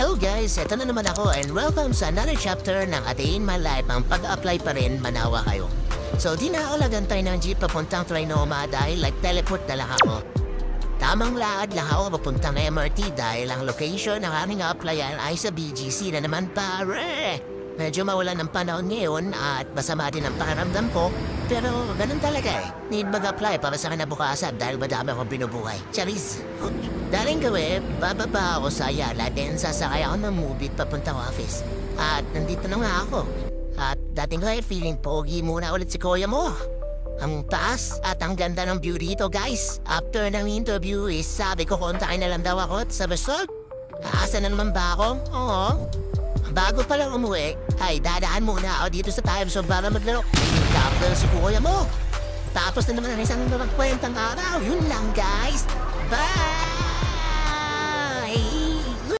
Hello guys, eto na naman ako and welcome sa another chapter ng A Day in My Life. Ang pag-apply pa rin, manawa kayo. So di na ako lagantay ng jeep papuntang Trinoma dahil like teleport na lang ako. Tamang lakad lang ako papuntang MRT dahil ang location ng aking applyan ay sa BGC na naman pare. Medyo mawalan ng panahon ngayon at masama din ang pakiramdam ko. Pero ganun talaga eh. Need mag-apply para sa kinabukasan dahil madami akong binubuhay. Charis! Daling gawi, bababa ako sa Ayala then sasakay ako ng Mubit papuntang office. At nandito na nga ako. At dating ko ay feeling pogi muna ulit si kuya mo. Ang taas at ang ganda ng view dito guys. After ng interview is sabi ko kontakin na lang daw ako at sa result. Aasa na naman ba ako? Oo. Bago pa lang umuwi, ay dadaan muna ako dito sa time zone para maglaro. Kapag si kuya mo. Tapos na naman ang isang kwentang araw. Yun lang guys. Bye!